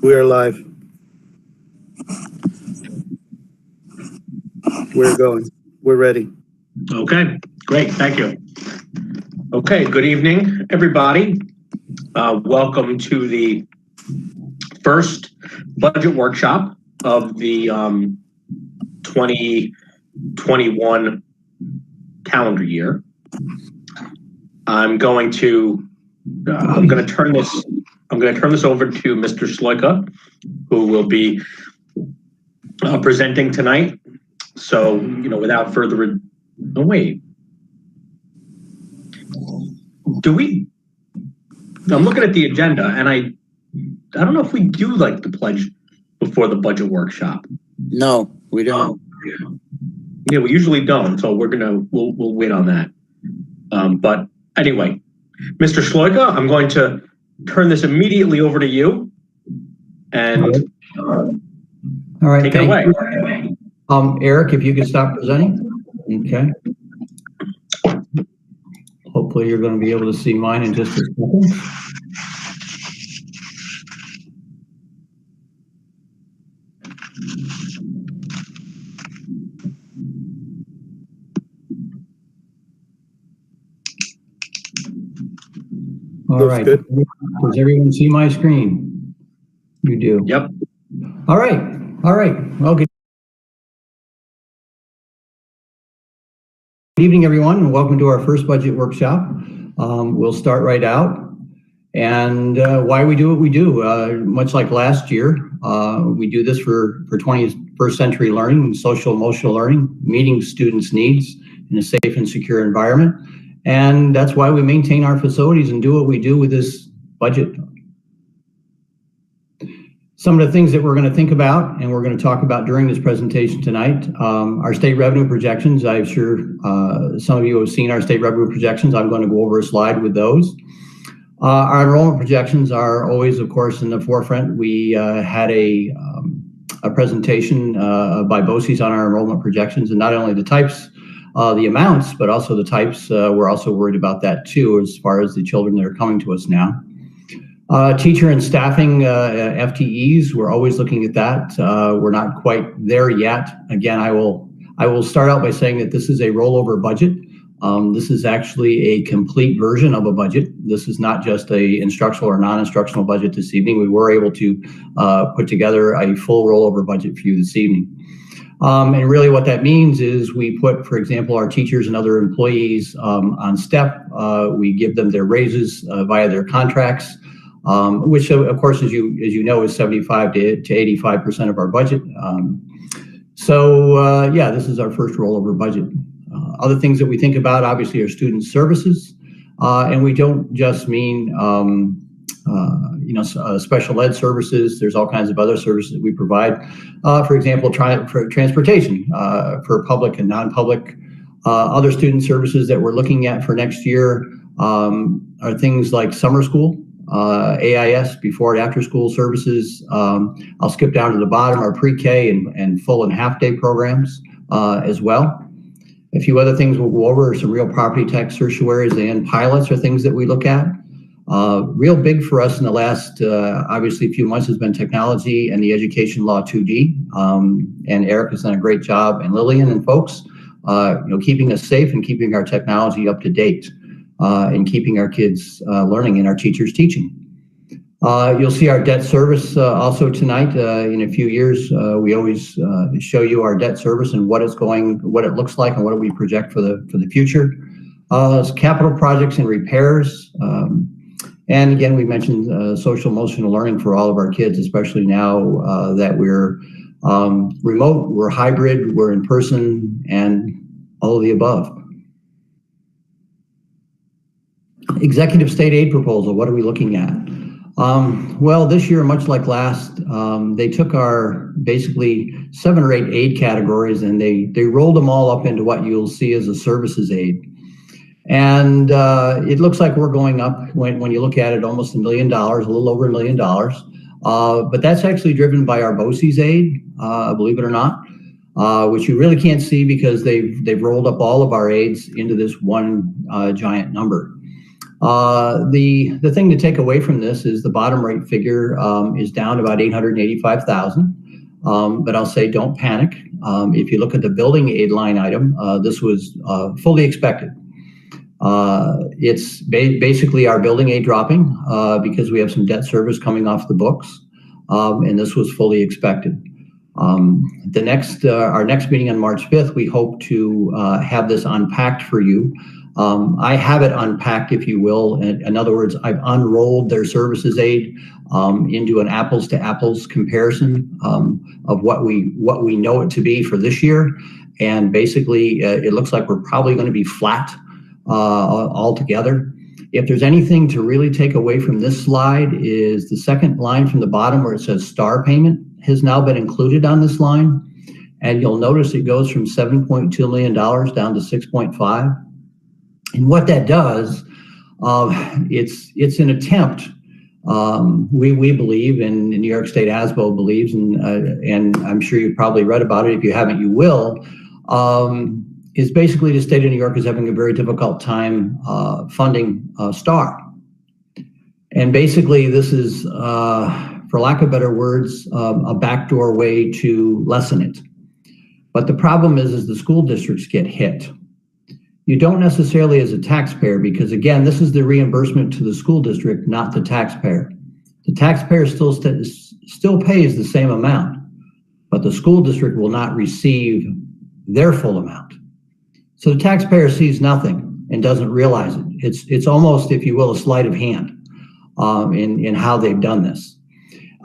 We are live. We're going. We're ready. Okay, great. Thank you. Okay, good evening, everybody. Welcome to the first budget workshop of the 2021 calendar year. I'm going to turn this over to Mr. Sloika, who will be presenting tonight. So, without further ado, wait. I'm looking at the agenda, and I don't know if we do like the pledge before the budget workshop. No, we don't. Yeah, we usually don't, so we'll wait on that. But anyway, Mr. Sloika, I'm going to turn this immediately over to you, and all right, take it away. Eric, if you could stop presenting. Okay. Hopefully you're going to be able to see mine in just a second. All right. Good. Does everyone see my screen? You do. Yep. All right. All right. Well, good evening, everyone, and welcome to our first budget workshop. We'll start right out. And why we do what we do, much like last year, we do this for 21st century learning and social emotional learning, meeting students' needs in a safe and secure environment. And that's why we maintain our facilities and do what we do with this budget. Some of the things that we're going to think about and we're going to talk about during this presentation tonight, our state revenue projections. I'm sure some of you have seen our state revenue projections. I'm going to go over a slide with those. Our enrollment projections are always, of course, in the forefront. We had a presentation by BOCEs on our enrollment projections, and not only the types, the amounts, but also the types. We're also worried about that too, as far as the children that are coming to us now. Teacher and staffing FTEs, we're always looking at that. We're not quite there yet. Again, I will start out by saying that this is a rollover budget. This is actually a complete version of a budget. This is not just a instructional or non-instructional budget this evening. We were able to put together a full rollover budget for you this evening. And really what that means is we put, for example, our teachers and other employees on step. We give them their raises via their contracts. Which of course, as you know, is 75 to 85% of our budget. Yeah, this is our first rollover budget. Other things that we think about, obviously, are student services, and we don't just mean special ed services. There's all kinds of other services that we provide. For example, for transportation for public and non-public. Other student services that we're looking at for next year are things like summer school. AIS, before and after school services. I'll skip down to the bottom, our pre-K and full and half day programs as well. A few other things we'll go over are some real property tax certiorari's and pilots are things that we look at. Real big for us in the last, obviously, few months has been technology and the education law 2D. And Eric has done a great job, and Lillian and folks, keeping us safe and keeping our technology up to date. And keeping our kids learning and our teachers teaching. You'll see our debt service also tonight. In a few years, we always show you our debt service and what it looks like, and what do we project for the future. Capital projects and repairs, and again, we mentioned social emotional learning for all of our kids, especially now that we're remote, we're hybrid, we're in person, and all of the above. Executive state aid proposal, what are we looking at? Well, this year, much like last, they took our basically 7 or 8 aid categories and they rolled them all up into what you'll see as a services aid. And it looks like we're going up when you look at it, almost $1 million, a little over $1 million. But that's actually driven by our BOCEs aid, believe it or not. Which you really can't see because they've rolled up all of our aids into this one giant number. The thing to take away from this is the bottom right figure is down about 885,000. But I'll say don't panic. If you look at the building aid line item, this was fully expected. It's basically our building aid dropping because we have some debt service coming off the books, and this was fully expected. Our next meeting on March 5th, we hope to have this unpacked for you. I have it unpacked, if you will. In other words, I've unrolled their services aid into an apples to apples comparison of what we know it to be for this year. And basically, it looks like we're probably going to be flat altogether. If there's anything to really take away from this slide is the second line from the bottom where it says star payment has now been included on this line. And you'll notice it goes from $7.2 million down to 6.5. And what that does, it's an attempt, we believe, and New York State ASBO believes, and I'm sure you've probably read about it. If you haven't, you will, is basically the state of New York is having a very difficult time funding STAR. And basically this is, for lack of better words, a backdoor way to lessen it. But the problem is the school districts get hit. You don't necessarily as a taxpayer, because again, this is the reimbursement to the school district, not the taxpayer. The taxpayer still pays the same amount, but the school district will not receive their full amount. So the taxpayer sees nothing and doesn't realize it. It's almost, if you will, a sleight of hand in how they've done this.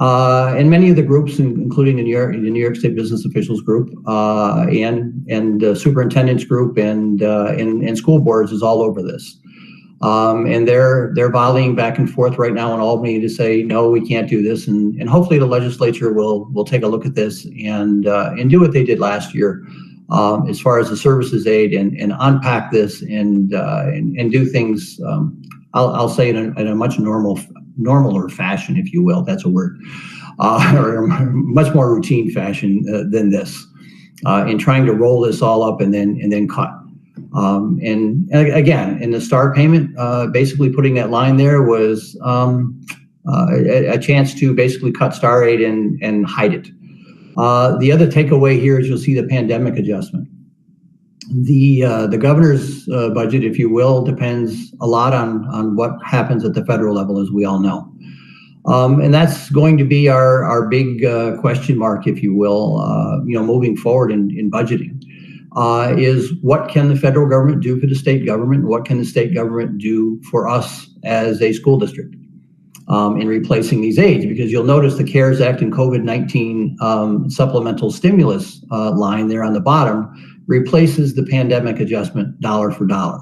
And many of the groups, including the New York State Business Officials Group and Superintendents Group and school boards is all over this. And they're volleying back and forth right now in Albany to say, no, we can't do this. And hopefully the legislature will take a look at this and do what they did last year as far as the services aid and unpack this and do things, I'll say in a much normaler fashion, if you will, that's a word, or a much more routine fashion than this, in trying to roll this all up and then cut. And again, in the STAR payment, basically putting that line there was a chance to basically cut STAR aid and hide it. The other takeaway here is you'll see the pandemic adjustment. The governor's budget, if you will, depends a lot on what happens at the federal level, as we all know. And that's going to be our big question mark, if you will, moving forward in budgeting, is what can the federal government do for the state government? What can the state government do for us as a school district in replacing these aids? Because you'll notice the CARES Act and COVID-19 supplemental stimulus line there on the bottom replaces the pandemic adjustment dollar for dollar.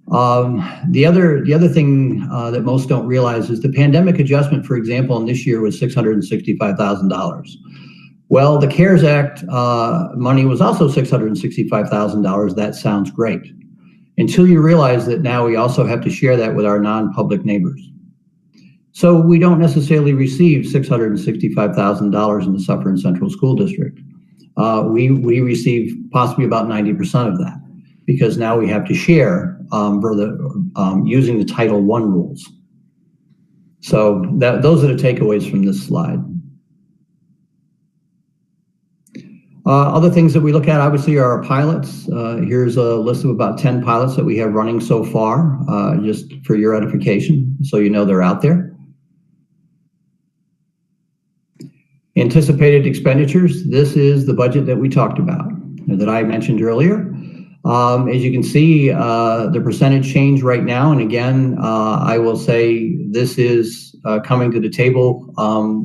The other thing that most don't realize is the pandemic adjustment, for example, in this year was $665,000. Well, the CARES Act money was also $665,000. That sounds great. Until you realize that now we also have to share that with our non-public neighbors. So we don't necessarily receive $665,000 in the Suffern Central School District. We receive possibly about 90% of that, because now we have to share using the Title I rules. So those are the takeaways from this slide. Other things that we look at, obviously, are our pilots. Here's a list of about 10 pilots that we have running so far, just for your edification, so you know they're out there. Anticipated expenditures. This is the budget that we talked about, that I mentioned earlier. As you can see, the percentage change right now, and again, I will say this is coming to the table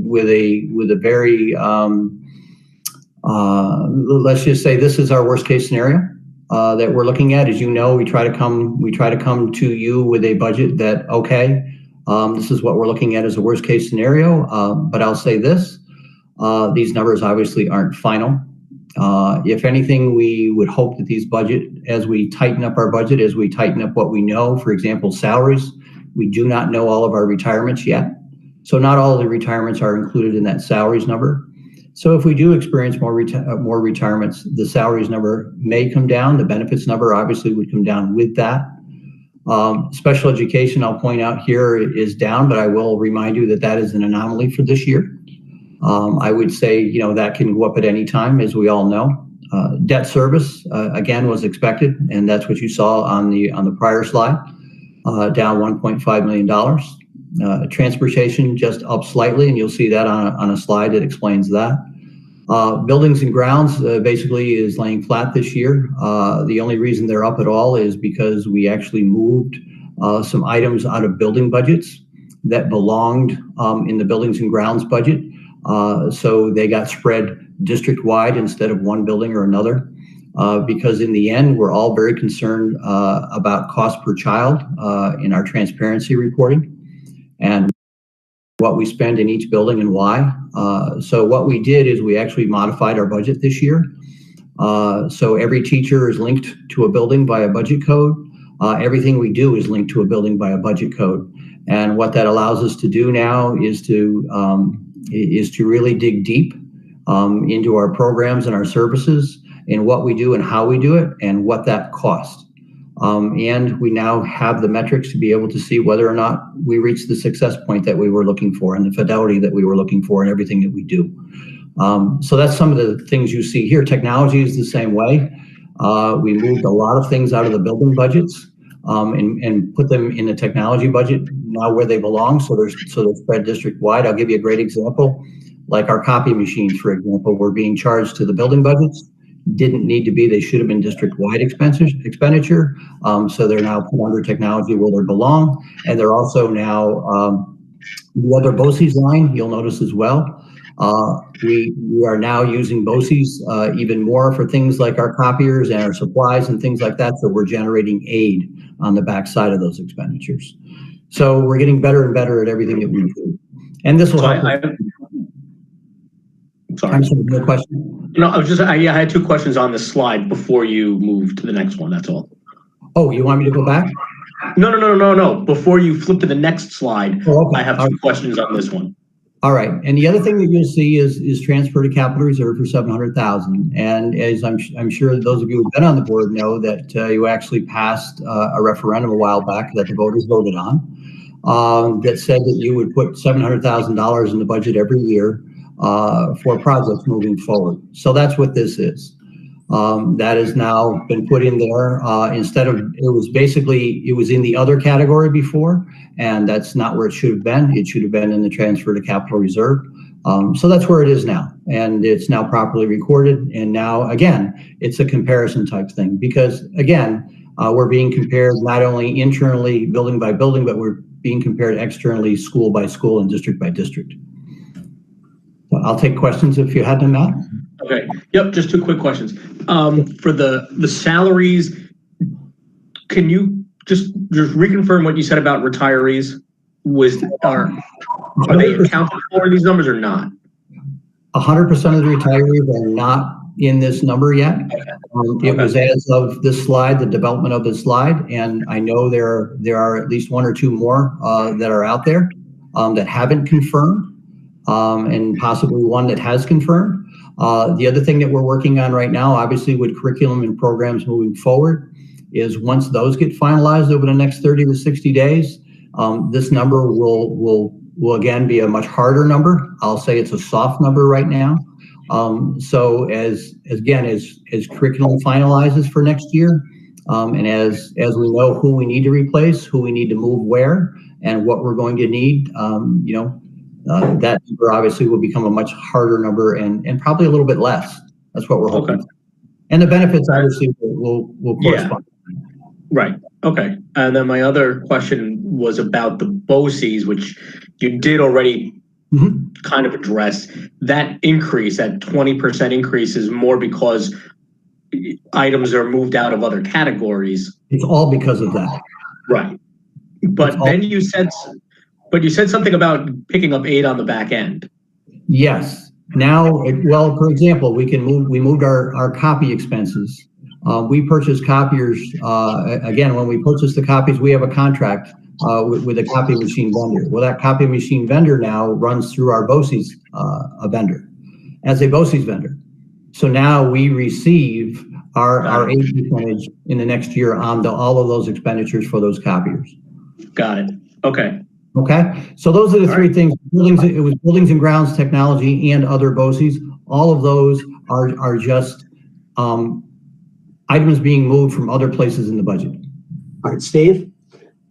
with a very, let's just say this is our worst case scenario that we're looking at. As you know, we try to come to you with a budget that, okay, this is what we're looking at as a worst case scenario, but I'll say this. These numbers obviously aren't final. If anything, we would hope that these as we tighten up our budget, as we tighten up what we know, for example, salaries, we do not know all of our retirements yet. So not all of the retirements are included in that salaries number. So if we do experience more retirements, the salaries number may come down. The benefits number obviously would come down with that. Special education, I'll point out here, is down, but I will remind you that that is an anomaly for this year. I would say, you know, that can go up at any time, as we all know. Debt service, again, was expected, and that's what you saw on the prior slide, down $1.5 million. Transportation just up slightly, and you'll see that on a slide that explains that. Buildings and grounds basically is laying flat this year. The only reason they're up at all is because we actually moved some items out of building budgets that belonged in the buildings and grounds budget. So they got spread district-wide instead of one building or another. Because in the end, we're all very concerned about cost per child in our transparency reporting and what we spend in each building and why. So what we did is we actually modified our budget this year. So every teacher is linked to a building by a budget code. Everything we do is linked to a building by a budget code. And what that allows us to do now is to really dig deep into our programs and our services and what we do and how we do it and what that costs. And we now have the metrics to be able to see whether or not we reach the success point that we were looking for and the fidelity that we were looking for in everything that we do. So that's some of the things you see here. Technology is the same way. We moved a lot of things out of the building budgets and put them in the technology budget now where they belong. So they're spread district wide. I'll give you a great example. Like our copy machines, for example, were being charged to the building budgets. Didn't need to be. They should have been district-wide expenditure. So they're now put under technology where they belong. And they're also now the other BOCES line, you'll notice as well. We are now using BOCES even more for things like our copiers and our supplies and things like that. So we're generating aid on the backside of those expenditures. So we're getting better and better at everything that we do. And this will help. Sorry. No question. No, I had two questions on the slide before you move to the next one. That's all. Oh, you want me to go back? No. Before you flip to the next slide, I have two questions on this one. All right. And the other thing that you'll see is transfer to capital reserve for $700,000. And as I'm sure those of you who've been on the board know that you actually passed a referendum a while back that the voters voted on that said that you would put $700,000 in the budget every year for projects moving forward. So that's what this is. That has now been put in there instead of, it was in the other category before, and that's not where it should have been. It should have been in the transfer to capital reserve. So that's where it is now, and it's now properly recorded. And now, again, it's a comparison type thing because, again, we're being compared not only internally, building by building, but we're being compared externally, school by school and district by district. I'll take questions if you had them, Matt. Okay. Yep. Just two quick questions. For the salaries, can you just reconfirm what you said about retirees? Are they accounted for in these numbers or not? 100% of the retirees are not in this number yet. It was as of this slide, the development of this slide, and I know there are at least one or two more that are out there that haven't confirmed. And possibly one that has confirmed. The other thing that we're working on right now, obviously with curriculum and programs moving forward, is once those get finalized over the next 30 to 60 days, this number will again be a much harder number. I'll say it's a soft number right now. So as curriculum finalizes for next year, and as we know who we need to replace, who we need to move where, and what we're going to need, that number obviously will become a much harder number and probably a little bit less. That's what we're hoping. Okay. And the benefits obviously will correspond. Yeah. Right. Okay. And then my other question was about the BOCES, which you did already kind of address. That increase, that 20% increase, is more because items are moved out of other categories. It's all because of that. Right. But then you said something about picking up aid on the back end. Yes. Now, well, for example, we moved our copy expenses. We purchase copiers. Again, when we purchase the copies, we have a contract with a copy machine vendor. Well, that copy machine vendor now runs through our BOCES vendor as a BOCES vendor. So now we receive our aid percentage in the next year on all of those expenditures for those copiers. Got it. Okay. Okay, so those are the three things. Buildings, it was buildings and grounds, technology, and other BOCEs. All of those are just items being moved from other places in the budget. All right, Steve,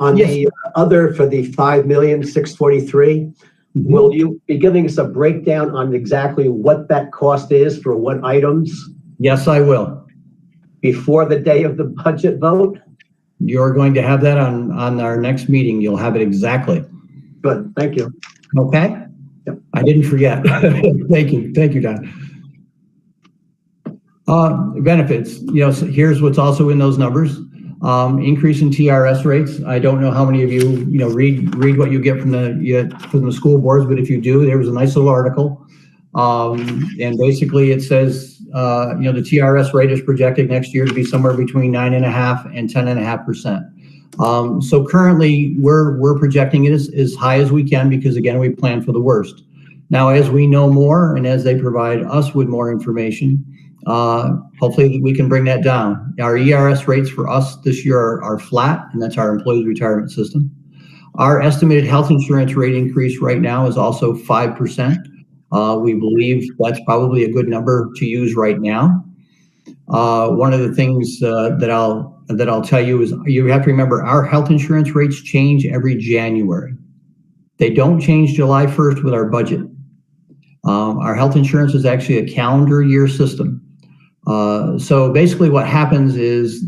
on the other for the 5,643, will you be giving us a breakdown on exactly what that cost is for what items? Yes, I will. Before the day of the budget vote? You're going to have that on our next meeting. You'll have it exactly. Good, thank you. Okay? Yep. I didn't forget. Thank you, Don. Benefits, so here's what's also in those numbers. Increase in TRS rates. I don't know how many of you, read what you get from the school boards, but if you do, there was a nice little article. And basically it says, the TRS rate is projected next year to be somewhere between 9.5% and 10.5%. So currently we're projecting it as high as we can because again, we plan for the worst. Now, as we know more and as they provide us with more information, hopefully we can bring that down. Our ERS rates for us this year are flat, and that's our employees retirement system. Our estimated health insurance rate increase right now is also 5%. We believe that's probably a good number to use right now. One of the things that I'll tell you is you have to remember our health insurance rates change every January. They don't change July 1st with our budget. Our health insurance is actually a calendar year system. So basically what happens is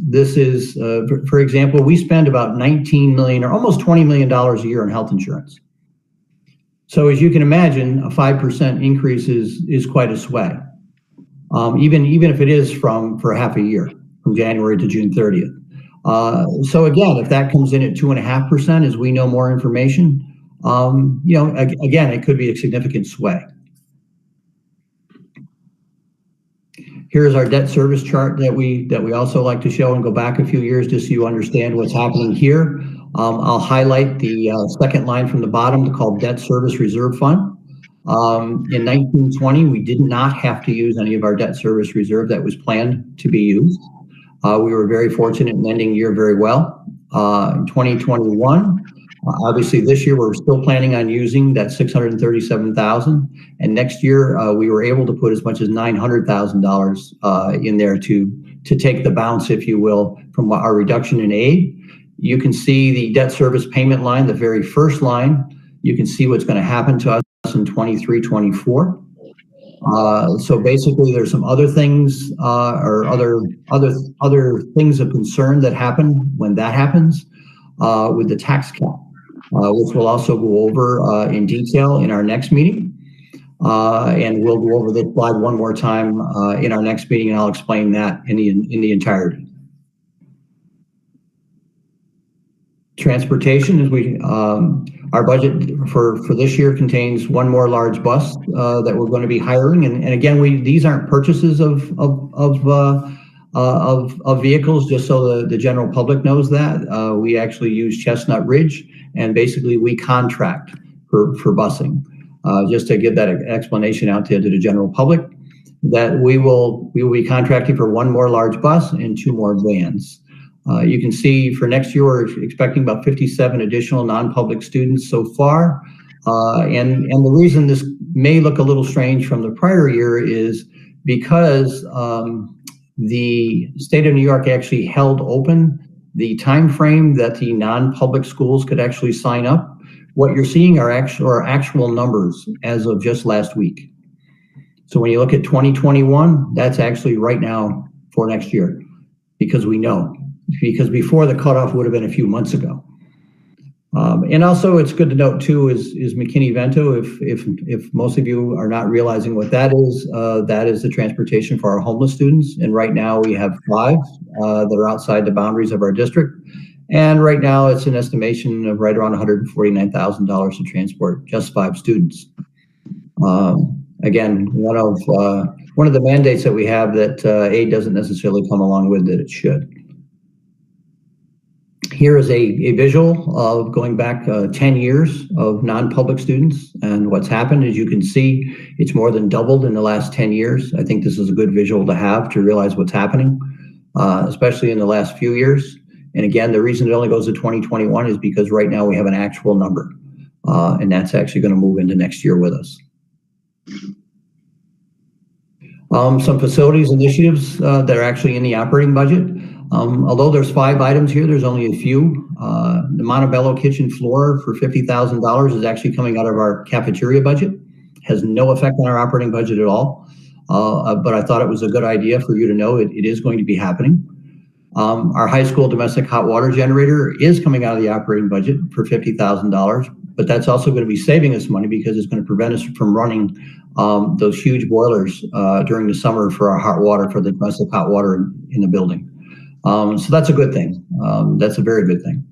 for example, we spend about 19 million or almost $20 million a year on health insurance. So as you can imagine, a 5% increase is quite a sway. Even if it is for half a year, from January to June 30th. So again, if that comes in at 2.5%, as we know more information, again, it could be a significant sway. Here's our debt service chart that we also like to show and go back a few years just so you understand what's happening here. I'll highlight the second line from the bottom called Debt Service Reserve Fund. In 1920, we did not have to use any of our debt service reserve that was planned to be used. We were very fortunate in ending the year very well. In 2021, obviously this year we're still planning on using that $637,000, and next year we were able to put as much as $900,000 in there to take the bounce, if you will, from our reduction in aid. You can see the debt service payment line, the very first line. You can see what's going to happen to us in 23, 24. So basically there's some other things or other things of concern that happen when that happens with the tax cap, which we'll also go over in detail in our next meeting. And we'll go over this slide one more time in our next meeting, and I'll explain that in the entirety. Transportation, as our budget for this year contains one more large bus that we're going to be hiring, and again, these aren't purchases of vehicles, just so the general public knows that. We actually use Chestnut Ridge, and basically we contract for busing. Just to give that explanation out to the general public, that we will be contracting for one more large bus and 2 more vans. You can see for next year, we're expecting about 57 additional non-public students so far. And the reason this may look a little strange from the prior year is because the state of New York actually held open the time frame that the non-public schools could actually sign up. What you're seeing are actual numbers as of just last week. So when you look at 2021, that's actually right now for next year, because we know. Because before, the cutoff would have been a few months ago. And also it's good to note too is McKinney-Vento, if most of you are not realizing what that is the transportation for our homeless students. And right now we have 5 that are outside the boundaries of our district. And right now it's an estimation of right around $149,000 to transport just 5 students. Again, one of the mandates that we have that aid doesn't necessarily come along with that it should. Here is a visual of going back 10 years of non-public students, and what's happened. As you can see, it's more than doubled in the last 10 years. I think this is a good visual to have to realize what's happening. especially in the last few years. And again, the reason it only goes to 2021 is because right now we have an actual number, and that's actually going to move into next year with us. Some facilities initiatives that are actually in the operating budget. Although there's 5 items here, there's only a few. The Montebello kitchen floor for $50,000 is actually coming out of our cafeteria budget. Has no effect on our operating budget at all. But I thought it was a good idea for you to know it is going to be happening. Our high school domestic hot water generator is coming out of the operating budget for $50,000, but that's also going to be saving us money because it's going to prevent us from running those huge boilers during the summer for our hot water, for the domestic hot water in the building. So that's a good thing. That's a very good thing.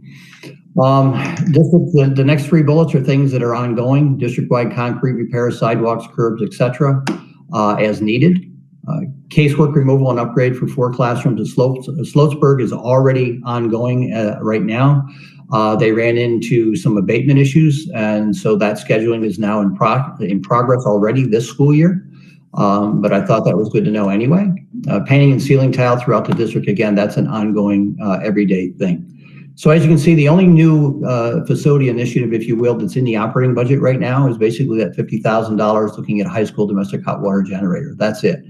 The next 3 bullets are things that are ongoing: district-wide concrete repairs, sidewalks, curbs, etc., as needed. Casework removal and upgrade for 4 classrooms at Sloatsburg is already ongoing right now. They ran into some abatement issues, and so that scheduling is now in progress already this school year. But I thought that was good to know anyway. Painting and sealing tile throughout the district, again, that's an ongoing everyday thing. So as you can see, the only new facility initiative, if you will, that's in the operating budget right now is basically that $50,000 looking at high school domestic hot water generator. That's it.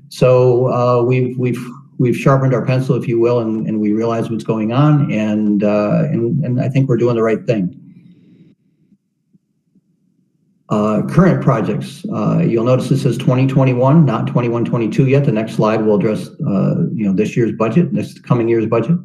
So we've sharpened our pencil, if you will, and we realize what's going on, and I think we're doing the right thing. Current projects, you'll notice it says 2021, not 21-22 yet. The next slide will address this year's budget, this coming year's budget.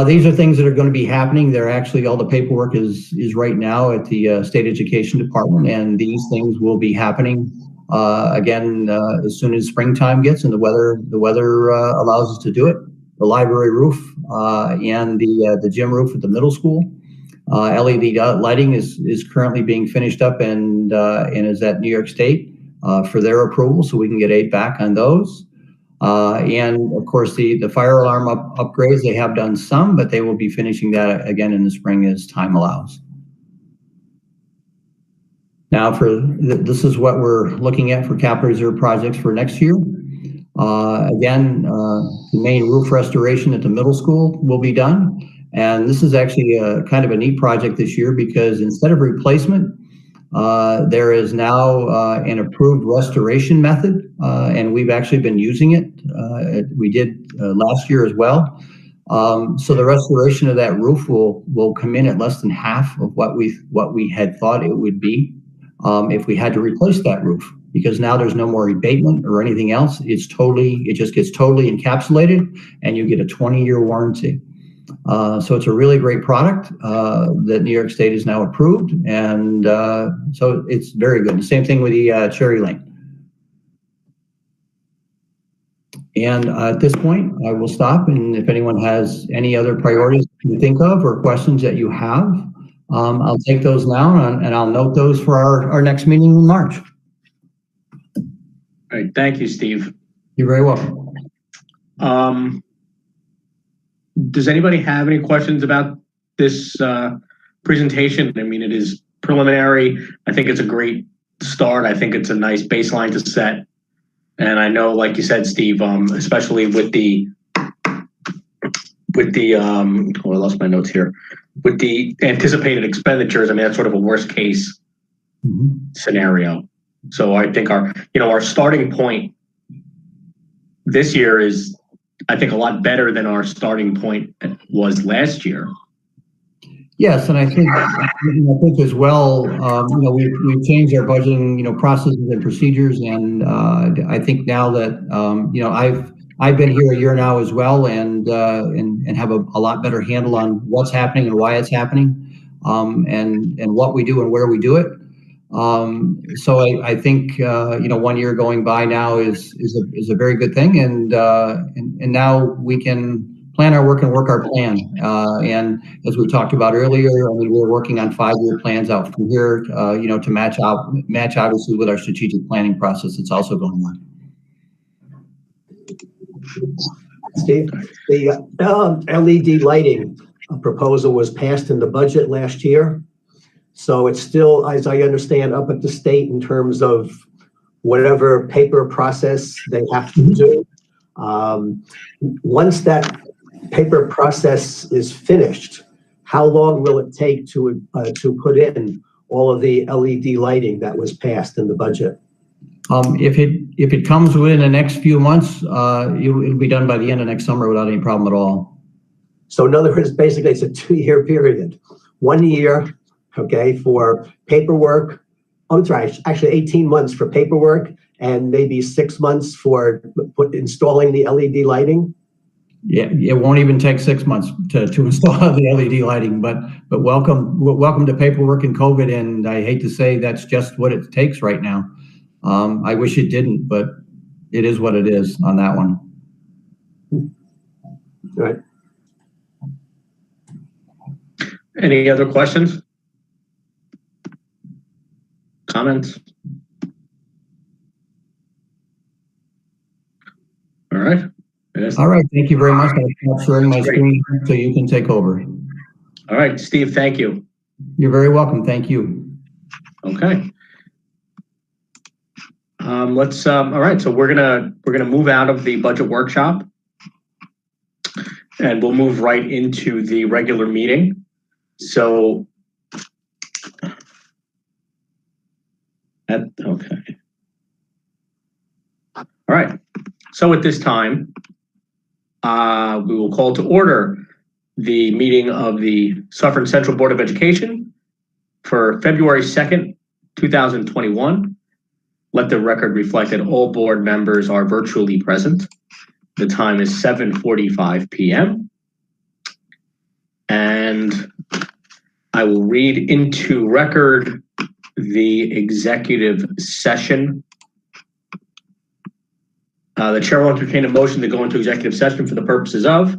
These are things that are going to be happening. They're actually, all the paperwork is right now at the State Education Department, and these things will be happening again as soon as springtime gets and the weather allows us to do it. The library roof and the gym roof at the middle school. LED lighting is currently being finished up and is at New York State for their approval, so we can get aid back on those. And of course, the fire alarm upgrades, they have done some, but they will be finishing that again in the spring as time allows. Now, this is what we're looking at for capital reserve projects for next year. Again, the main roof restoration at the middle school will be done. And this is actually kind of a neat project this year because instead of replacement, there is now an approved restoration method, and we've actually been using it. We did last year as well. So the restoration of that roof will come in at less than half of what we had thought it would be if we had to replace that roof, because now there's no more abatement or anything else. It just gets totally encapsulated, and you get a 20-year warranty. So it's a really great product that New York State is now approved, and so it's very good. The same thing with the Cherry Lane. And at this point, I will stop, and if anyone has any other priorities you think of or questions that you have, I'll take those now, and I'll note those for our next meeting in March. All right, thank you, Steve. You're very welcome. Does anybody have any questions about this presentation? I mean, it is preliminary. I think it's a great start. I think it's a nice baseline to set. And I know, like you said, Steve, especially with the I lost my notes here. With the anticipated expenditures, I mean, that's sort of a worst case scenario. So I think our starting point this year is, I think, a lot better than our starting point was last year. Yes, and I think as well, we've changed our budgeting, processes and procedures, and I think now that I've been here a year now as well, and have a lot better handle on what's happening and why it's happening, and what we do and where we do it. So I think 1 year going by now is a very good thing, and now we can plan our work and work our plan. And as we talked about earlier, I mean, we're working on 5-year plans out from here, to match obviously with our strategic planning process that's also going on. Steve, the LED lighting proposal was passed in the budget last year. So it's still, as I understand, up at the state in terms of whatever paper process they have to do. Once that paper process is finished, how long will it take to put in all of the LED lighting that was passed in the budget? If it comes within the next few months, it'll be done by the end of next summer without any problem at all. So in other words, basically it's a 2-year period. 1 year, okay, for paperwork. Oh, I'm sorry, actually 18 months for paperwork and maybe 6 months for installing the LED lighting. Yeah, it won't even take 6 months to install the LED lighting, but welcome to paperwork and COVID, and I hate to say that's just what it takes right now. I wish it didn't, but it is what it is on that one. All right. Any other questions? Comments? All right. Yes. All right, thank you very much. I'm sharing my screen so you can take over. All right, Steve, thank you. You're very welcome. Thank you. Okay. All right, so we're gonna move out of the budget workshop and we'll move right into the regular meeting. So, okay. All right, so at this time, we will call to order the meeting of the Suffern Central Board of Education for February 2nd, 2021. Let the record reflect that all board members are virtually present. The time is 7:45 p.m. And I will read into record the executive session. The chair will entertain a motion to go into executive session for the purposes of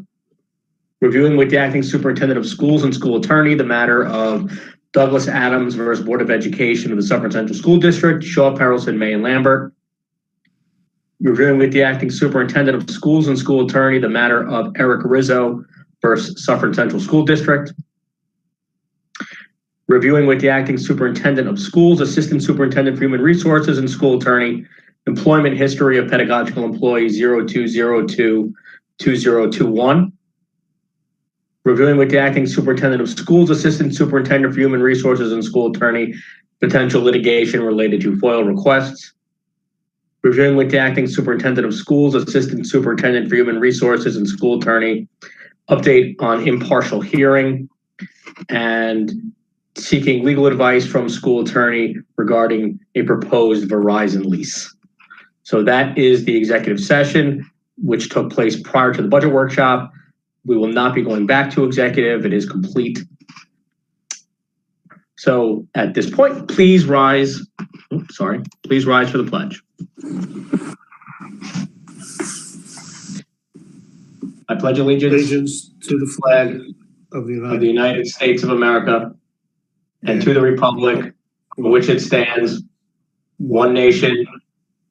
reviewing with the acting superintendent of schools and school attorney the matter of Douglas Adams versus Board of Education of the Suffern Central School District, Shaw, Perelson, May, and Lambert. Reviewing with the acting superintendent of schools and school attorney the matter of Eric Rizzo versus Suffern Central School District. Reviewing with the acting superintendent of schools, assistant superintendent for human resources, and school attorney employment history of pedagogical employee 0202-2021. Reviewing with the acting superintendent of schools, assistant superintendent for human resources, and school attorney potential litigation related to FOIL requests. Reviewing with the acting superintendent of schools, assistant superintendent for human resources, and school attorney update on impartial hearing, and seeking legal advice from school attorney regarding a proposed Verizon lease. So that is the executive session, which took place prior to the budget workshop. We will not be going back to executive. It is complete. So at this point, please rise. Please rise for the pledge. I pledge allegiance to the flag of the United States of America and to the republic for which it stands, one nation,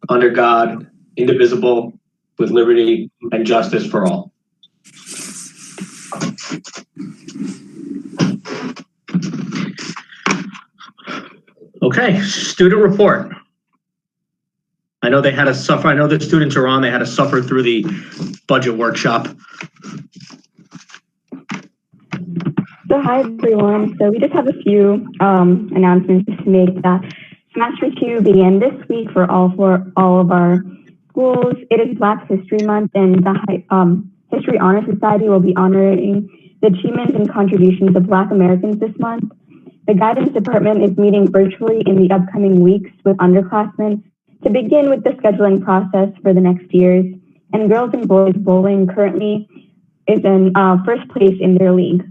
under God, indivisible, with liberty and justice for all. Okay, student report. I know they had to suffer. I know the students are on. They had to suffer through the budget workshop. So hi everyone. So we just have a few announcements to make. That semester 2 began this week for all of our schools. It is Black History Month, and the History Honor Society will be honoring the achievements and contributions of Black Americans this month. The guidance department is meeting virtually in the upcoming weeks with underclassmen to begin with the scheduling process for the next years. And girls and boys bowling currently is in first place in their league.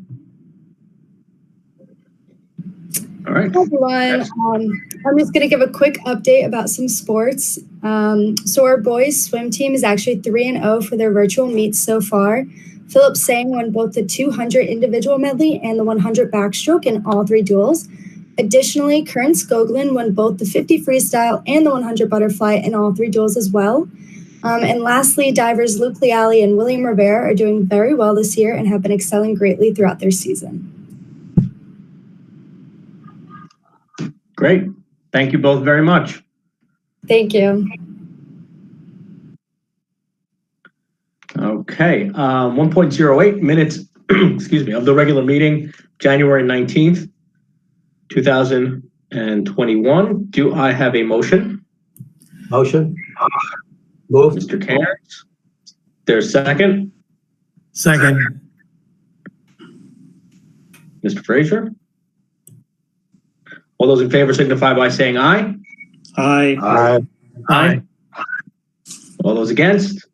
All right. Hi everyone. I'm just going to give a quick update about some sports. So our boys swim team is actually 3-0 for their virtual meets so far. Philip Sang won both the 200 individual medley and the 100 backstroke in all 3 duels. Additionally, Curran Skoglund won both the 50 freestyle and the 100 butterfly in all 3 duels as well. And lastly, divers Luke Leali and William Rivera are doing very well this year and have been excelling greatly throughout their season. Great. Thank you both very much. Thank you. Okay, 1.08 minutes, excuse me, of the regular meeting, January 19th, 2021. Do I have a motion? Motion? Moved. Mr. Cairns. There's second. Second. Mr. Frazier. All those in favor signify by saying aye. Aye. Aye. Aye. All those against?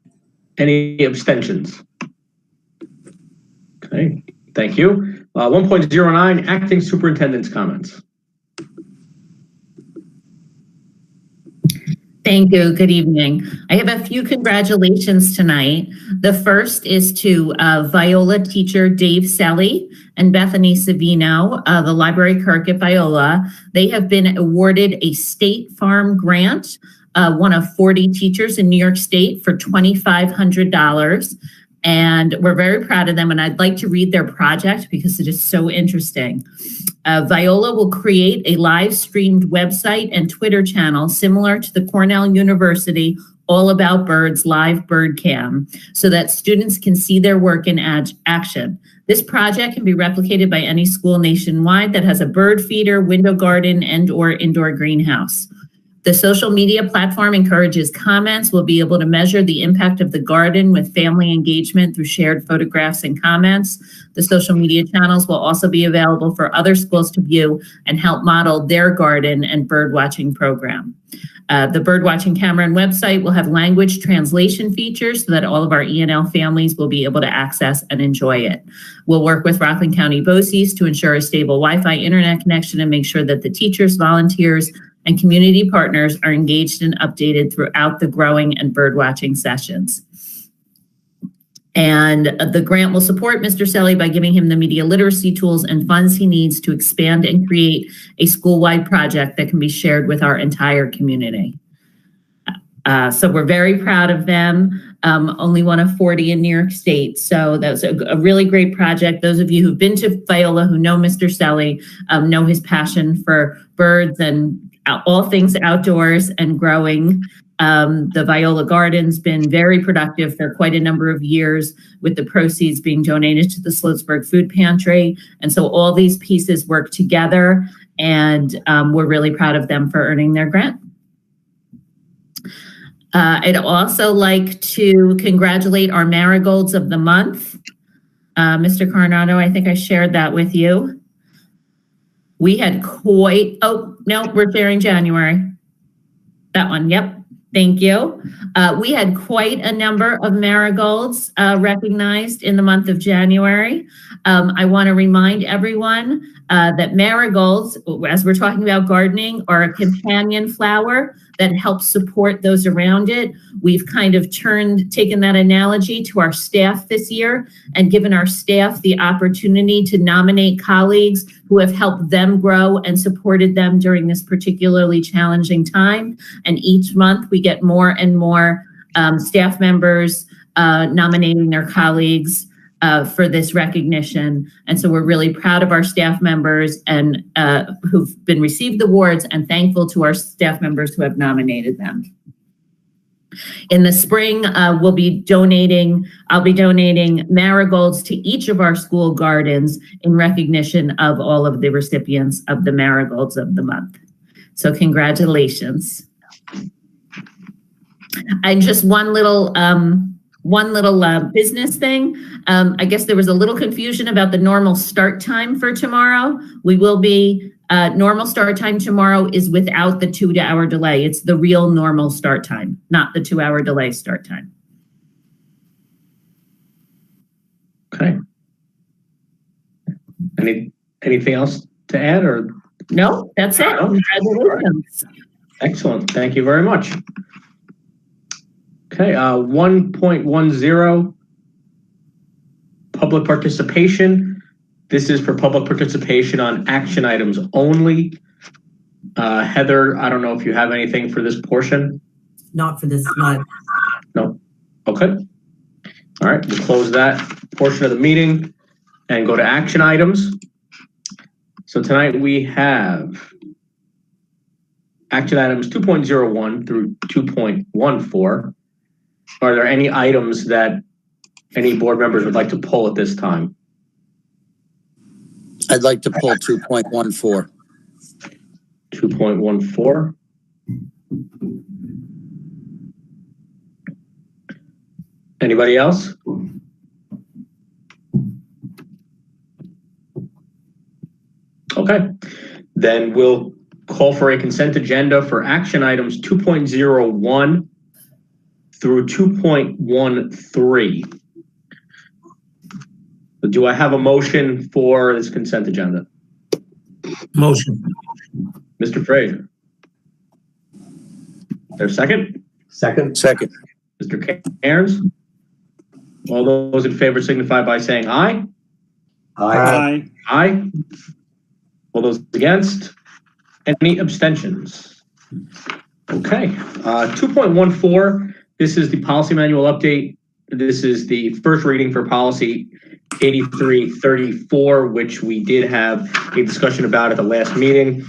Any abstentions? Okay, thank you. 1.09, acting superintendent's comments. Thank you. Good evening. I have a few congratulations tonight. The first is to Viola teacher Dave Selly and Bethany Savino, the library clerk at Viola. They have been awarded a State Farm grant, one of 40 teachers in New York State, for $2,500. And we're very proud of them. And I'd like to read their project because it is so interesting. Viola will create a live streamed website and Twitter channel similar to the Cornell University All About Birds live bird cam so that students can see their work in action. This project can be replicated by any school nationwide that has a bird feeder, window garden, and/or indoor greenhouse. The social media platform encourages comments. We'll be able to measure the impact of the garden with family engagement through shared photographs and comments. The social media channels will also be available for other schools to view and help model their garden and bird watching program. The bird watching camera and website will have language translation features so that all of our ENL families will be able to access and enjoy it. We'll work with Rockland County BOCES to ensure a stable Wi-Fi internet connection and make sure that the teachers, volunteers, and community partners are engaged and updated throughout the growing and bird watching sessions. And the grant will support Mr. Selly by giving him the media literacy tools and funds he needs to expand and create a school-wide project that can be shared with our entire community. So we're very proud of them. Only one of 40 in New York State. So that was a really great project. Those of you who've been to Viola who know Mr. Selly know his passion for birds and all things outdoors and growing. The Viola Garden's been very productive for quite a number of years, with the proceeds being donated to the Sloatsburg Food Pantry. And so all these pieces work together, and we're really proud of them for earning their grant. I'd also like to congratulate our marigolds of the month. Mr. Coronado, I think I shared that with you. We had quite, oh, no, we're sharing January. That one, yep. Thank you. We had quite a number of marigolds recognized in the month of January. I want to remind everyone that marigolds, as we're talking about gardening, are a companion flower that helps support those around it. We've kind of taken that analogy to our staff this year and given our staff the opportunity to nominate colleagues who have helped them grow and supported them during this particularly challenging time. And each month we get more and more staff members nominating their colleagues for this recognition. And so we're really proud of our staff members and who've been received awards, and thankful to our staff members who have nominated them. In the spring, I'll be donating marigolds to each of our school gardens in recognition of all of the recipients of the marigolds of the month. So congratulations. And just one little business thing. I guess there was a little confusion about the normal start time for tomorrow. We will be, normal start time tomorrow is without the 2-hour delay. It's the real normal start time, not the 2-hour delay start time. Okay. Anything else to add, or? No, that's it. Congratulations. Excellent. Thank you very much. Okay, 1.10, public participation. This is for public participation on action items only. Heather, I don't know if you have anything for this portion. Not for this month. No. Okay. All right, we'll close that portion of the meeting and go to action items. So tonight we have action items 2.01 through 2.14. Are there any items that any board members would like to pull at this time? I'd like to pull 2.14. 2.14. Anybody else? Okay, then we'll call for a consent agenda for action items 2.01 through 2.13. Do I have a motion for this consent agenda? Motion. Mr. Fraser. There's a second? Second. Second. Mr. Cairns? All those in favor signify by saying aye. Aye. Aye. All those against? Any abstentions? Okay. 2.14, this is the policy manual update. This is the first reading for policy 8334, which we did have a discussion about at the last meeting.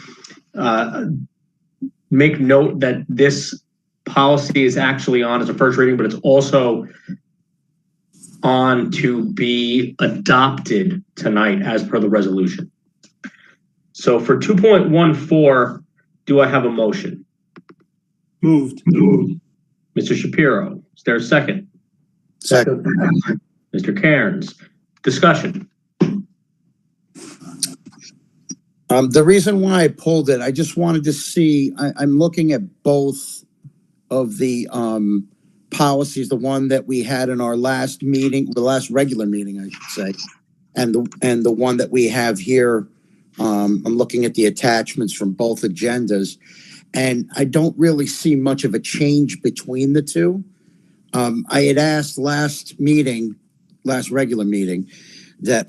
Make note that this policy is actually on as a first reading, but it's also on to be adopted tonight as per the resolution. So for 2.14, do I have a motion? Moved. Mr. Shapiro, is there a second? Second. Mr. Cairns, discussion. The reason why I pulled it, I just wanted to see, I'm looking at both of the policies, the one that we had in our last meeting, the last regular meeting, I should say, and the one that we have here. I'm looking at the attachments from both agendas, and I don't really see much of a change between the two. I had asked last regular meeting, that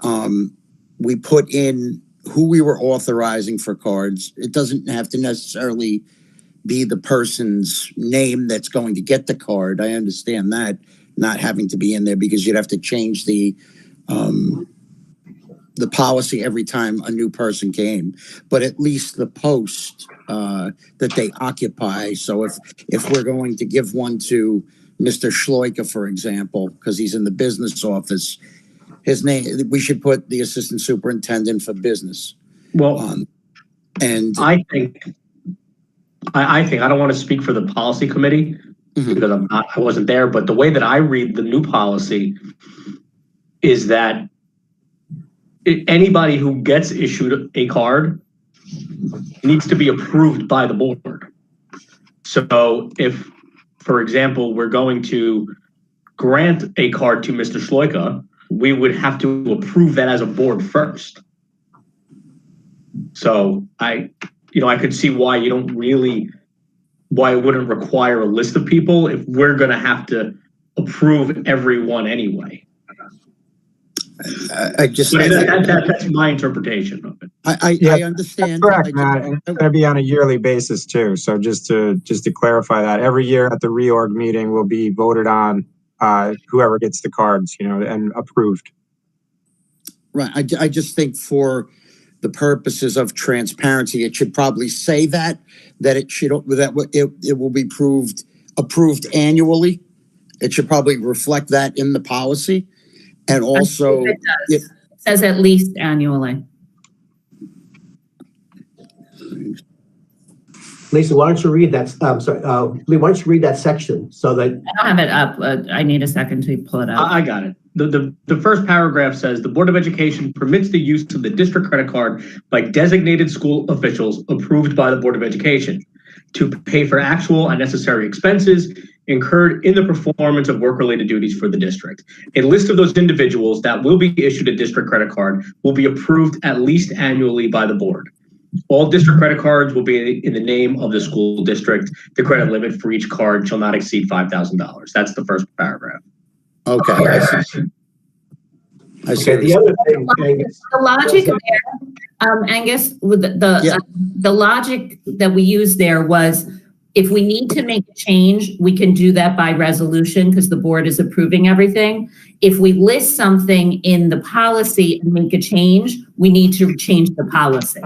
we put in who we were authorizing for cards. It doesn't have to necessarily be the person's name that's going to get the card. I understand that not having to be in there because you'd have to change the policy every time a new person came, but at least the post that they occupy. So if we're going to give one to Mr. Schloika, for example, because he's in the business office, his name, we should put the assistant superintendent for business. Well, and I think I don't want to speak for the policy committee because I wasn't there, but the way that I read the new policy is that anybody who gets issued a card needs to be approved by the board. So if, for example, we're going to grant a card to Mr. Schloika, we would have to approve that as a board first. So I could see why why it wouldn't require a list of people if we're going to have to approve everyone anyway. That's my interpretation of it. I understand. That's correct, Matt. And it's going to be on a yearly basis too. So just to clarify that, every year at the reorg meeting will be voted on whoever gets the cards, and approved. Right. I just think for the purposes of transparency, it should probably say that it will be approved annually. It should probably reflect that in the policy. And also, it says at least annually. Lisa, why don't you read that? Lee, why don't you read that section so that I don't have it up. I need a second to pull it up. I got it. The first paragraph says the Board of Education permits the use of the district credit card by designated school officials approved by the Board of Education to pay for actual and necessary expenses incurred in the performance of work-related duties for the district. A list of those individuals that will be issued a district credit card will be approved at least annually by the board. All district credit cards will be in the name of the school district. The credit limit for each card shall not exceed $5,000. That's the first paragraph. Okay. I see. the other thing, Angus, The logic there, Angus, with the logic that we used there was, if we need to make a change, we can do that by resolution because the board is approving everything. If we list something in the policy and make a change, we need to change the policy.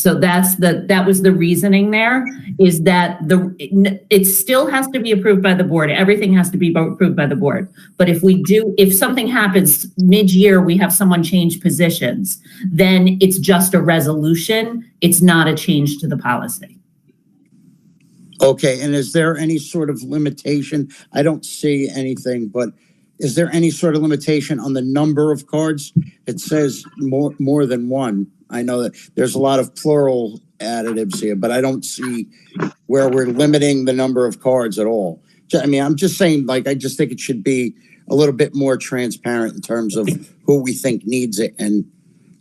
So that was the reasoning there, is that it still has to be approved by the board. Everything has to be approved by the board. But if something happens mid-year, we have someone change positions, then it's just a resolution. It's not a change to the policy. Okay, and is there any sort of limitation? I don't see anything, but is there any sort of limitation on the number of cards? It says more than one. I know that there's a lot of plural additives here, but I don't see where we're limiting the number of cards at all. I mean, I'm just saying, like, I just think it should be a little bit more transparent in terms of who we think needs it and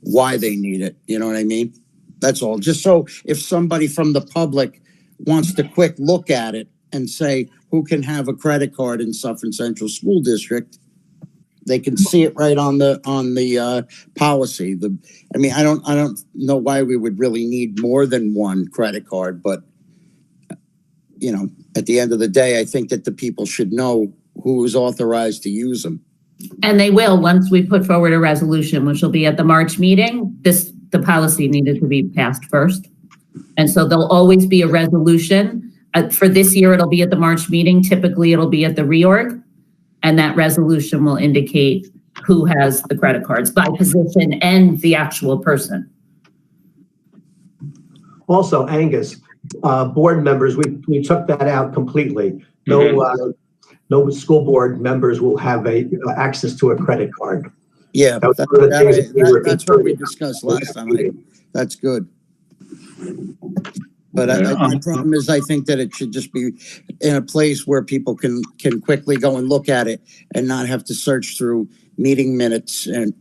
why they need it. You know what I mean? That's all. Just so if somebody from the public wants to quick look at it and say, who can have a credit card in Suffern Central School District, they can see it right on the policy. I mean, I don't know why we would really need more than one credit card, but you know, at the end of the day, I think that the people should know who is authorized to use them. And they will, once we put forward a resolution, which will be at the March meeting. The policy needed to be passed first. And so there'll always be a resolution. For this year, it'll be at the March meeting. Typically, it'll be at the reorg. And that resolution will indicate who has the credit cards by position and the actual person. Also, Angus, board members, we took that out completely. No, no school board members will have access to a credit card. Yeah, that's what we discussed last time. That's good. But my problem is, I think that it should just be in a place where people can quickly go and look at it and not have to search through meeting minutes and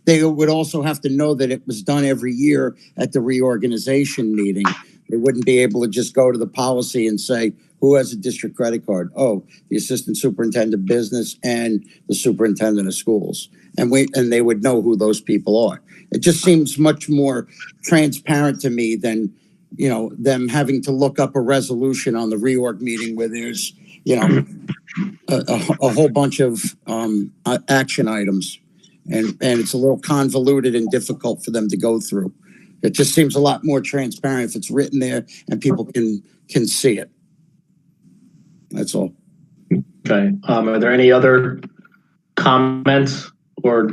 they would also have to know that it was done every year at the reorganization meeting. They wouldn't be able to just go to the policy and say, who has a district credit card? Oh, the assistant superintendent of business and the superintendent of schools. And they would know who those people are. It just seems much more transparent to me than, you know, them having to look up a resolution on the reorg meeting where there's, you know, a whole bunch of action items. And it's a little convoluted and difficult for them to go through. It just seems a lot more transparent if it's written there and people can see it. That's all. Okay. Are there any other comments or,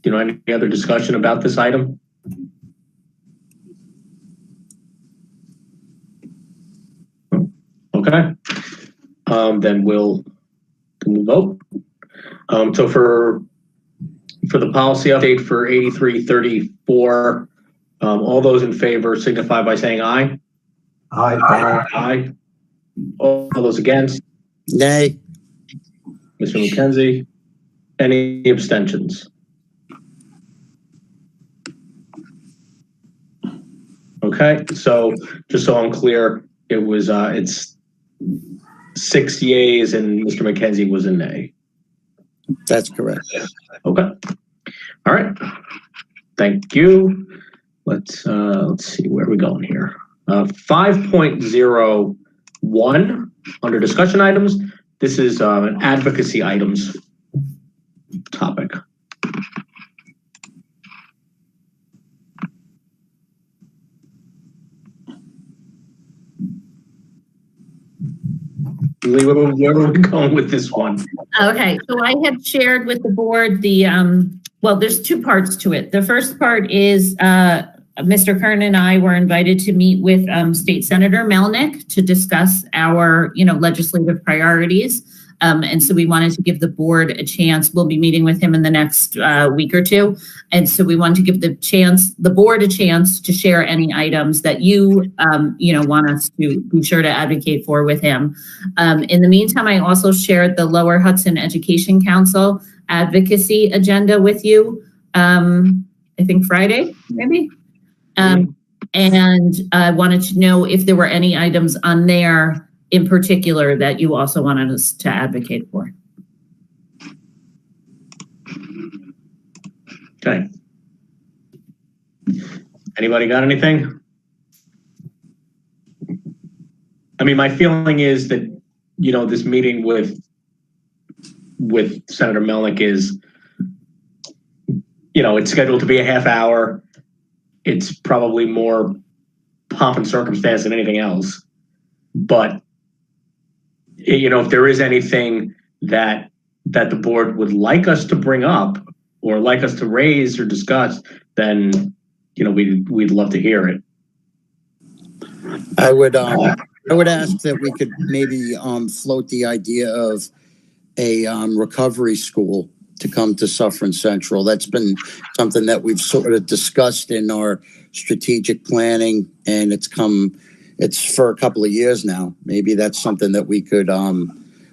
you know, any other discussion about this item? Okay. Then we'll vote. So for the policy update for 8334, all those in favor signify by saying aye. Aye. Aye. All those against? Nay. Mr. McKenzie? Any abstentions? Okay, so just so I'm clear, it was it's 6 yeas and Mr. McKenzie was a nay. That's correct. Okay. All right. Thank you. Let's see where we're going here. 5.01 under discussion items. This is an advocacy items topic. Lee, where are we going with this one? Okay, so I had shared with the board the, well, there's two parts to it. The first part is Mr. Kern and I were invited to meet with State Senator Melnick to discuss our, legislative priorities. And so we wanted to give the board a chance. We'll be meeting with him in the next week or two. And so we want to give the board a chance to share any items that you, want us to be sure to advocate for with him. In the meantime, I also shared the Lower Hudson Education Council advocacy agenda with you. I think Friday, maybe. And I wanted to know if there were any items on there in particular that you also wanted us to advocate for. Okay. Anybody got anything? I mean, my feeling is that, this meeting with Senator Melnick is, it's scheduled to be a half hour. it's probably more pomp and circumstance than anything else. But, if there is anything that the board would like us to bring up or like us to raise or discuss, then, we'd love to hear it. I would ask that we could maybe float the idea of a recovery school to come to Suffern Central. That's been something that we've sort of discussed in our strategic planning, and it's for a couple of years now. Maybe that's something that we could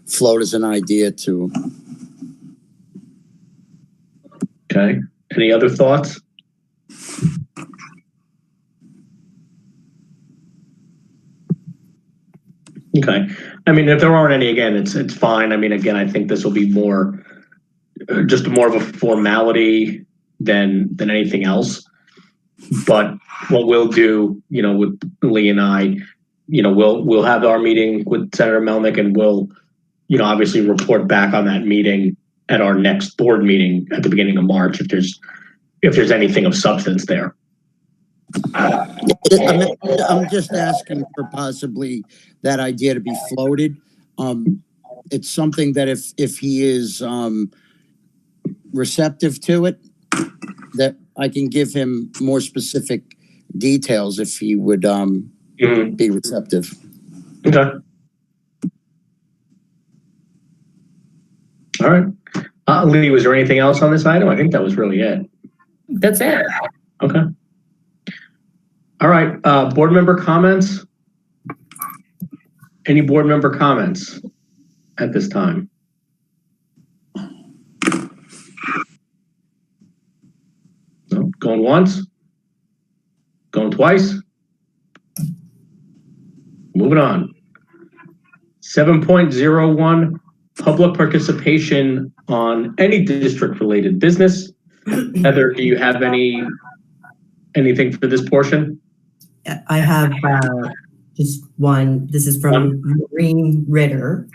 float as an idea too. Okay. Any other thoughts? Okay. I mean, if there aren't any, again, it's fine. I mean, again, I think this will be more of a formality than anything else. But what we'll do, with Lee and I, we'll have our meeting with Senator Melnick, and we'll, obviously report back on that meeting at our next board meeting at the beginning of March if there's anything of substance there. I'm just asking for possibly that idea to be floated. It's something that if he is receptive to it, that I can give him more specific details if he would be receptive. Okay. All right. Lee, was there anything else on this item? I think that was really it. That's it. Okay. All right. Board member comments? Any board member comments at this time? No? Going once? Going twice? Moving on. 7.01, public participation on any district-related business. Heather, do you have anything for this portion? I have just one. This is from Maureen Ritter.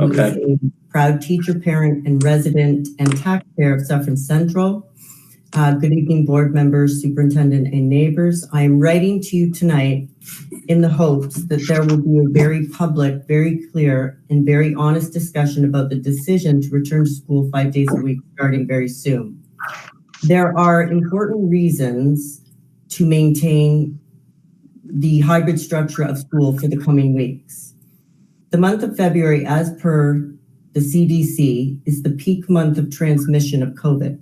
Okay. Who is a proud teacher, parent, and resident and taxpayer of Suffern Central. Good evening, board members, superintendent, and neighbors. I am writing to you tonight in the hopes that there will be a very public, very clear, and very honest discussion about the decision to return to school 5 days a week starting very soon. There are important reasons to maintain the hybrid structure of school for the coming weeks. The month of February, as per the CDC, is the peak month of transmission of COVID.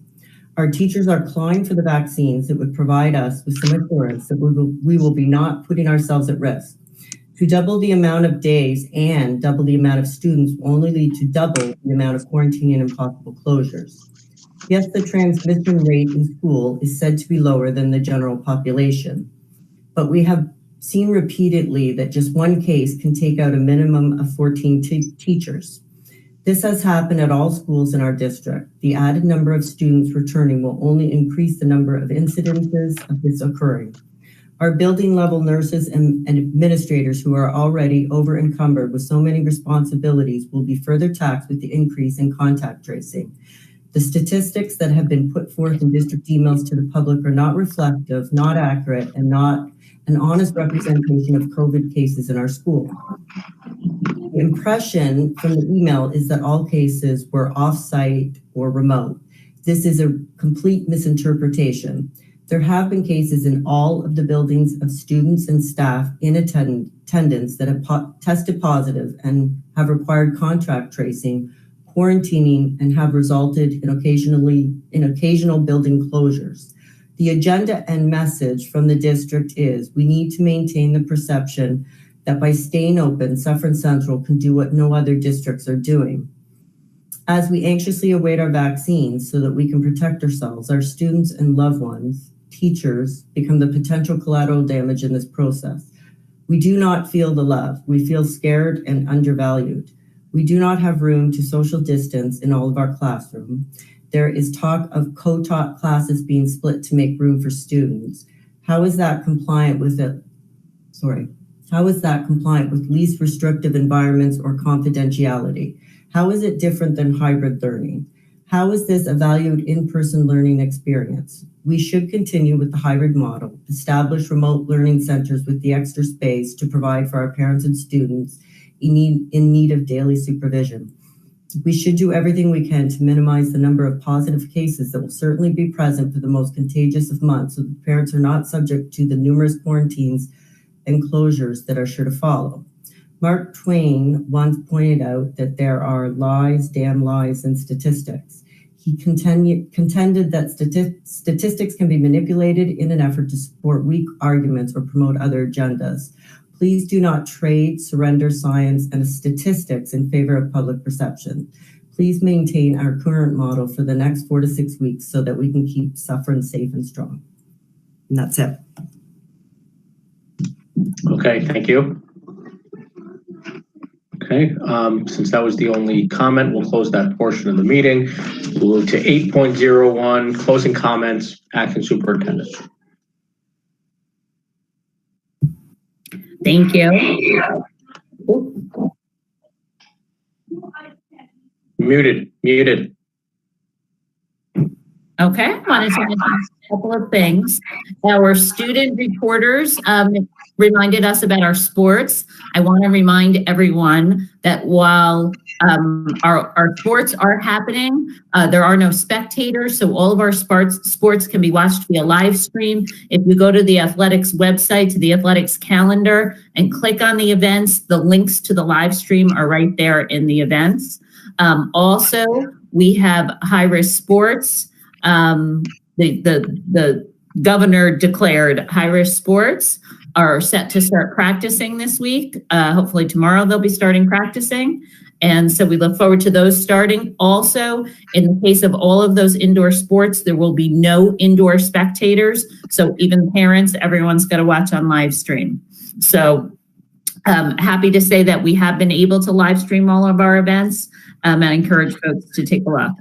Our teachers are clawing for the vaccines that would provide us with some assurance that we will be not putting ourselves at risk. To double the amount of days and double the amount of students will only lead to double the amount of quarantining and possible closures. Yes, the transmission rate in school is said to be lower than the general population, but we have seen repeatedly that just one case can take out a minimum of 14 teachers. This has happened at all schools in our district. The added number of students returning will only increase the number of incidences of this occurring. Our building level nurses and administrators who are already over encumbered with so many responsibilities will be further taxed with the increase in contact tracing. The statistics that have been put forth in district emails to the public are not reflective, not accurate, and not an honest representation of COVID cases in our school. The impression from the email is that all cases were off-site or remote. This is a complete misinterpretation. There have been cases in all of the buildings of students and staff in attendance that have tested positive and have required contact tracing, quarantining, and have resulted in occasional building closures. The agenda and message from the district is we need to maintain the perception that by staying open, Suffern Central can do what no other districts are doing. As we anxiously await our vaccines so that we can protect ourselves, our students and loved ones, teachers, become the potential collateral damage in this process. We do not feel the love. We feel scared and undervalued. We do not have room to social distance in all of our classroom. There is talk of co-taught classes being split to make room for students. How is that compliant with least restrictive environments or confidentiality? How is it different than hybrid learning? How is this a valued in-person learning experience? We should continue with the hybrid model, establish remote learning centers with the extra space to provide for our parents and students in need of daily supervision. We should do everything we can to minimize the number of positive cases that will certainly be present for the most contagious of months, so that parents are not subject to the numerous quarantines and closures that are sure to follow. Mark Twain once pointed out that there are lies, damn lies, in statistics. He contended that statistics can be manipulated in an effort to support weak arguments or promote other agendas. Please do not trade, surrender science and statistics in favor of public perception. Please maintain our current model for the next 4 to 6 weeks so that we can keep Suffern safe and strong. And that's it. Okay, thank you. Okay, since that was the only comment, we'll close that portion of the meeting. We'll move to 8.01, closing comments, acting superintendent. Thank you. Muted. Okay, I wanted to mention a couple of things. Our student reporters reminded us about our sports. I want to remind everyone that while our sports are happening, there are no spectators, so all of our sports can be watched via live stream. If you go to the athletics website, to the athletics calendar, and click on the events, the links to the live stream are right there in the events. Also, we have high-risk sports. The governor declared high-risk sports are set to start practicing this week. Hopefully tomorrow they'll be starting practicing. And so we look forward to those starting. Also, in the case of all of those indoor sports, there will be no indoor spectators. So even parents, everyone's going to watch on live stream. So happy to say that we have been able to live stream all of our events. And I encourage folks to take a look.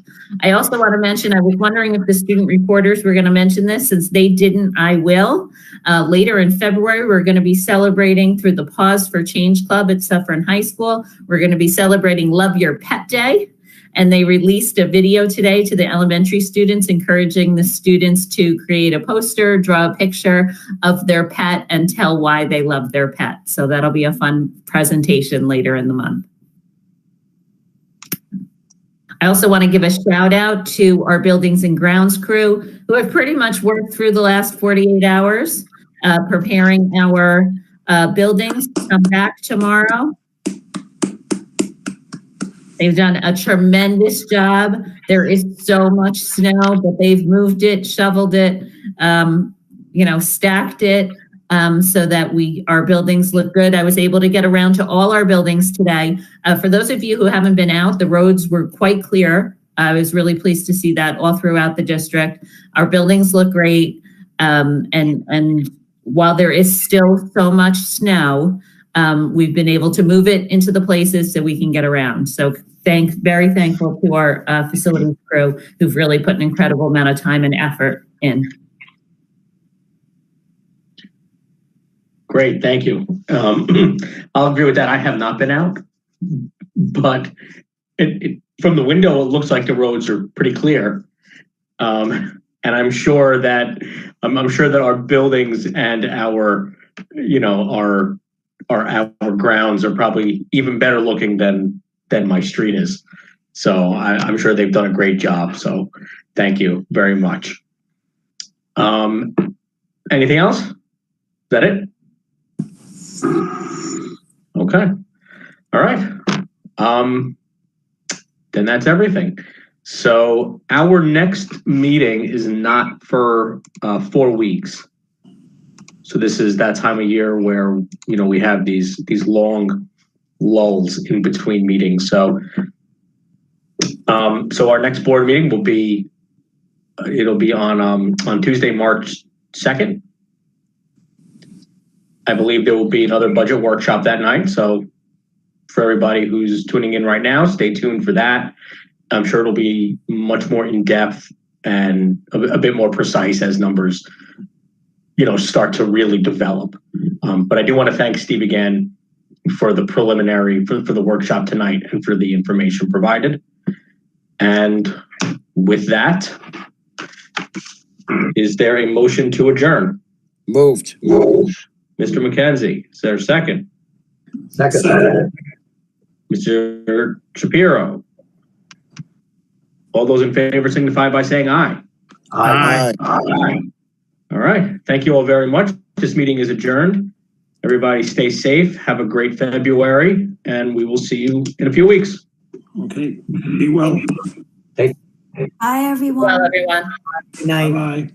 I also want to mention, I was wondering if the student reporters were going to mention this. Since they didn't, I will. Later in February, we're going to be celebrating through the Pause for Change Club at Suffern High School. We're going to be celebrating Love Your Pet Day. And they released a video today to the elementary students, encouraging the students to create a poster, draw a picture of their pet, and tell why they love their pet. So that'll be a fun presentation later in the month. I also want to give a shout out to our buildings and grounds crew, who have pretty much worked through the last 48 hours, preparing our buildings to come back tomorrow. They've done a tremendous job. There is so much snow, but they've moved it, shoveled it, stacked it so that our buildings look good. I was able to get around to all our buildings today. For those of you who haven't been out, the roads were quite clear. I was really pleased to see that all throughout the district. Our buildings look great. And while there is still so much snow, we've been able to move it into the places so we can get around. So very thankful to our facilities crew who've really put an incredible amount of time and effort in. Great, thank you. I'll agree with that. I have not been out, but from the window, it looks like the roads are pretty clear. And I'm sure that our buildings and our grounds are probably even better looking than my street is. So I'm sure they've done a great job. So thank you very much. Anything else? Is that it? Okay. All right. Then that's everything. So our next meeting is not for 4 weeks. So this is that time of year where, we have these long lulls in between meetings. So our next board meeting will be, it'll be on Tuesday, March 2nd. I believe there will be another budget workshop that night. So for everybody who's tuning in right now, stay tuned for that. I'm sure it'll be much more in depth and a bit more precise as numbers, start to really develop. But I do want to thank Steve again for the preliminary, for the workshop tonight and for the information provided. And With that, is there a motion to adjourn? Moved. Mr. McKenzie, is there a second? Second. Mr. Shapiro? All those in favor signify by saying aye. Aye. Aye. All right. Thank you all very much. This meeting is adjourned. Everybody stay safe. Have a great February, and we will see you in a few weeks. Okay, be well. Bye, everyone. Well, everyone. Good night. Bye-bye.